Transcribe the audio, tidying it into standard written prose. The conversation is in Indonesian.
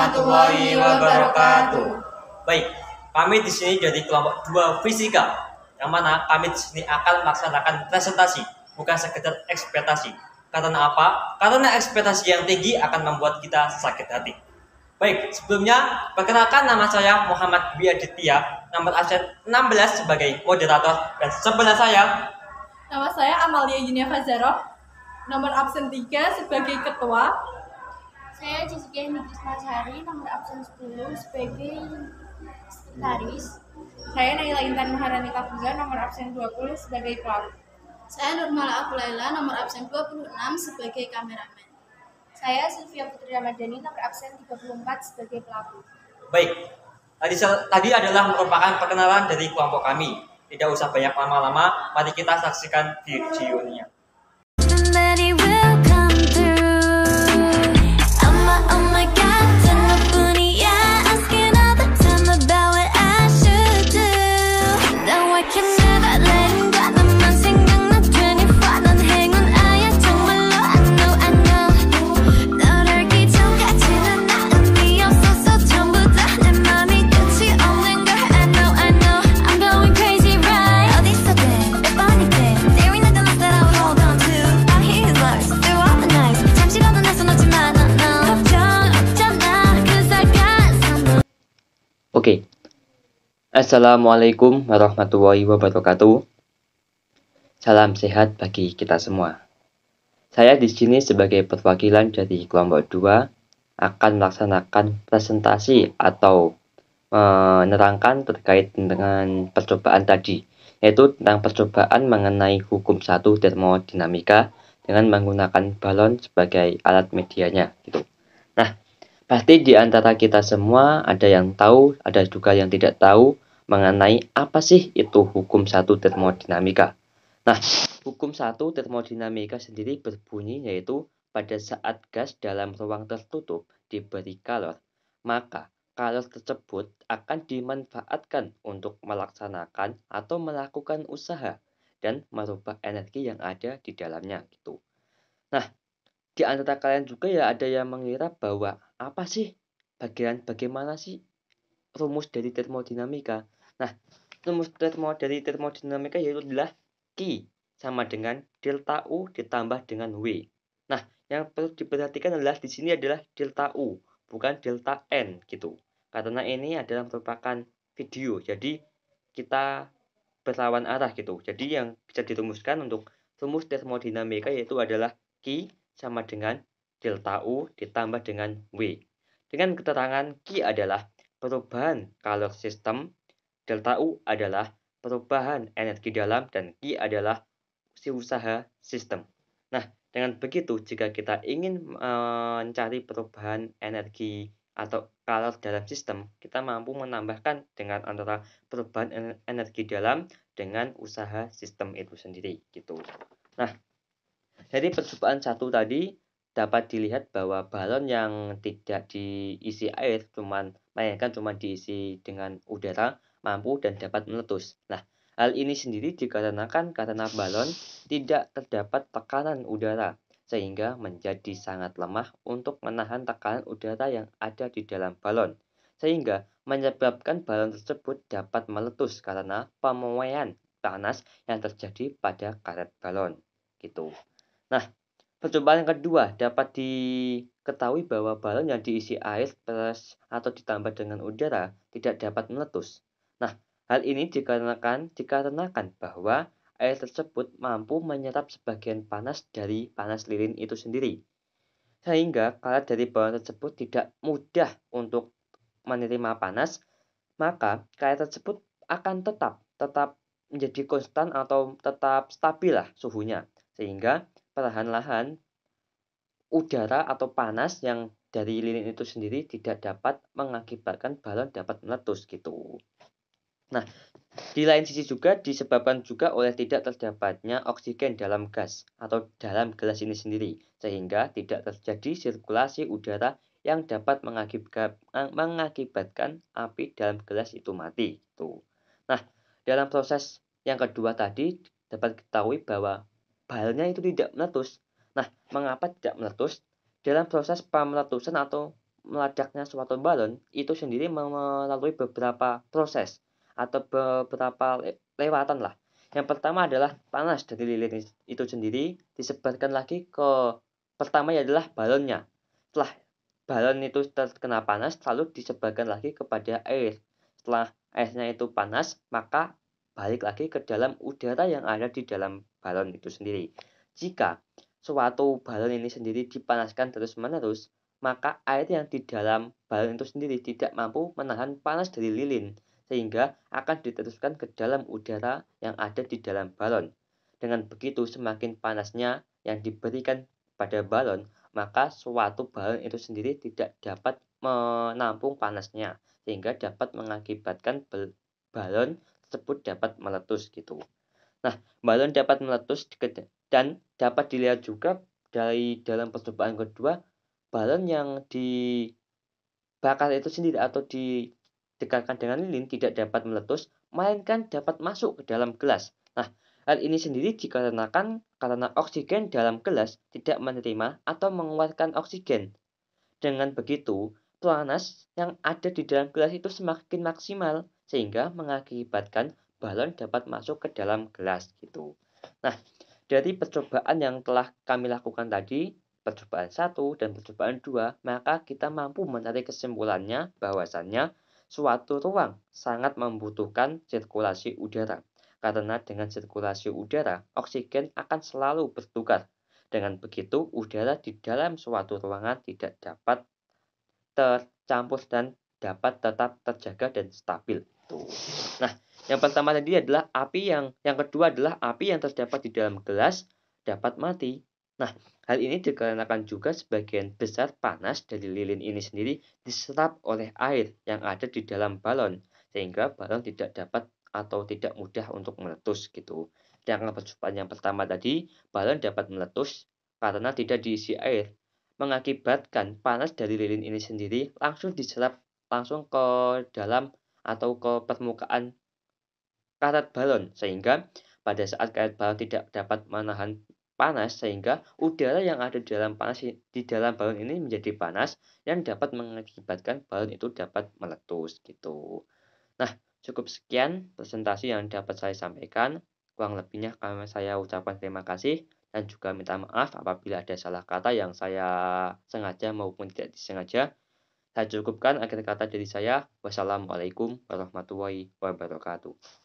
warahmatullahi wabarakatuh. Baik, kami di sini dari kelompok 2 fisika, yang mana kami di sini akan melaksanakan presentasi, bukan sekedar ekspektasi. Karena apa? Karena ekspektasi yang tinggi akan membuat kita sakit hati. Baik, sebelumnya perkenalkan, nama saya Muhammad Dwi Aditya, nomor absen 16 sebagai moderator, dan sebelah saya Nama saya Amalia Yunia Fazaroh, nomor absen 3 sebagai ketua. Saya Jessica Nikisma Sari, nomor absen 10 sebagai sekretaris. Saya Naila Intan Maharani Kafuza, nomor absen 20 sebagai pelaku. Saya Nurmala Afulaila, nomor absen 26 sebagai kameramen. Saya Sylvia Putri Ramadhani, nomor absen 34 sebagai pelaku. Baik, tadi adalah merupakan perkenalan dari kelompok kami. Tidak usah banyak lama-lama, mari kita saksikan videonya. Oke. Assalamualaikum warahmatullahi wabarakatuh. Salam sehat bagi kita semua. Saya di sini sebagai perwakilan dari kelompok 2 akan melaksanakan presentasi atau menerangkan terkait dengan percobaan tadi, yaitu tentang percobaan mengenai hukum 1 termodinamika dengan menggunakan balon sebagai alat medianya gitu. Nah, pasti di antara kita semua ada yang tahu, ada juga yang tidak tahu mengenai apa sih itu hukum 1 termodinamika. Nah, hukum 1 termodinamika sendiri berbunyi yaitu pada saat gas dalam ruang tertutup diberi kalor, maka kalor tersebut akan dimanfaatkan untuk melaksanakan atau melakukan usaha dan merubah energi yang ada di dalamnya gitu. Nah, di antara kalian juga ya ada yang mengira bahwa apa sih bagaimana sih rumus dari termodinamika. Nah, rumus dari termodinamika yaitu adalah Q sama dengan delta U ditambah dengan W. Nah, yang perlu diperhatikan adalah di sini adalah delta U, bukan delta N gitu. Karena ini adalah merupakan video, jadi kita berlawan arah gitu. Jadi yang bisa dirumuskan untuk rumus termodinamika yaitu adalah Q sama dengan delta U ditambah dengan W. Dengan keterangan Q adalah perubahan kalor sistem, delta U adalah perubahan energi dalam, dan Q adalah usaha sistem. Nah, dengan begitu jika kita ingin mencari perubahan energi atau kalor dalam sistem, kita mampu menambahkan dengan antara perubahan energi dalam dengan usaha sistem itu sendiri gitu. Nah, dari percobaan 1 tadi dapat dilihat bahwa balon yang tidak diisi air melainkan cuma diisi dengan udara mampu dan dapat meletus. Nah, hal ini sendiri dikarenakan karena balon tidak terdapat tekanan udara sehingga menjadi sangat lemah untuk menahan tekanan udara yang ada di dalam balon, sehingga menyebabkan balon tersebut dapat meletus karena pemuaian panas yang terjadi pada karet balon gitu. Nah, percobaan yang kedua dapat diketahui bahwa balon yang diisi air plus atau ditambah dengan udara tidak dapat meletus. Nah, hal ini dikarenakan bahwa air tersebut mampu menyerap sebagian panas dari panas lilin itu sendiri. Sehingga karet dari balon tersebut tidak mudah untuk menerima panas, maka karet tersebut akan tetap menjadi konstan atau tetap stabil lah suhunya. Sehingga perlahan-lahan udara atau panas yang dari lilin itu sendiri tidak dapat mengakibatkan balon dapat meletus gitu. Nah, di lain sisi juga disebabkan juga oleh tidak terdapatnya oksigen dalam gas atau dalam gelas ini sendiri, sehingga tidak terjadi sirkulasi udara yang dapat mengakibatkan api dalam gelas itu mati. Tuh. Nah, dalam proses yang kedua tadi dapat diketahui bahwa balonnya itu tidak meletus. Nah, mengapa tidak meletus? Dalam proses pemeletusan atau meledaknya suatu balon itu sendiri melalui beberapa proses atau beberapa lewatan lah. Yang pertama adalah panas dari lilin itu sendiri disebarkan lagi ke pertama adalah balonnya. Setelah balon itu terkena panas lalu disebarkan lagi kepada air. Setelah airnya itu panas, maka balik lagi ke dalam udara yang ada di dalam balon itu sendiri. Jika suatu balon ini sendiri dipanaskan terus-menerus, maka air yang di dalam balon itu sendiri tidak mampu menahan panas dari lilin, sehingga akan diteruskan ke dalam udara yang ada di dalam balon. Dengan begitu, semakin panasnya yang diberikan pada balon, maka suatu balon itu sendiri tidak dapat menampung panasnya, sehingga dapat mengakibatkan balon tersebut dapat meletus gitu. Nah, balon dapat meletus dan dapat dilihat juga dari dalam percobaan kedua, balon yang dibakar itu sendiri atau didekatkan dengan lilin tidak dapat meletus, melainkan dapat masuk ke dalam gelas. Nah, hal ini sendiri dikarenakan karena oksigen dalam gelas tidak menerima atau mengeluarkan oksigen. Dengan begitu, panas yang ada di dalam gelas itu semakin maksimal sehingga mengakibatkan balon dapat masuk ke dalam gelas gitu. Nah, dari percobaan yang telah kami lakukan tadi, percobaan 1 dan percobaan 2, maka kita mampu menarik kesimpulannya bahwasannya suatu ruang sangat membutuhkan sirkulasi udara. Karena dengan sirkulasi udara, oksigen akan selalu bertukar. Dengan begitu, udara di dalam suatu ruangan tidak dapat tercampur dan dapat tetap terjaga dan stabil. Tuh. Nah, yang pertama tadi adalah yang kedua adalah api yang terdapat di dalam gelas dapat mati. Nah, hal ini dikarenakan juga sebagian besar panas dari lilin ini sendiri diserap oleh air yang ada di dalam balon, sehingga balon tidak dapat atau tidak mudah untuk meletus gitu. Dengan percobaan yang pertama tadi, balon dapat meletus karena tidak diisi air, mengakibatkan panas dari lilin ini sendiri langsung diserap langsung ke dalam atau ke permukaan karet balon, sehingga pada saat karet balon tidak dapat menahan panas, sehingga udara yang ada di dalam balon ini menjadi panas yang dapat mengakibatkan balon itu dapat meletus gitu. Nah, cukup sekian presentasi yang dapat saya sampaikan. Kurang lebihnya saya ucapkan terima kasih dan juga minta maaf apabila ada salah kata yang saya sengaja maupun tidak disengaja. Saya cukupkan akhir kata dari saya. Wassalamualaikum warahmatullahi wabarakatuh.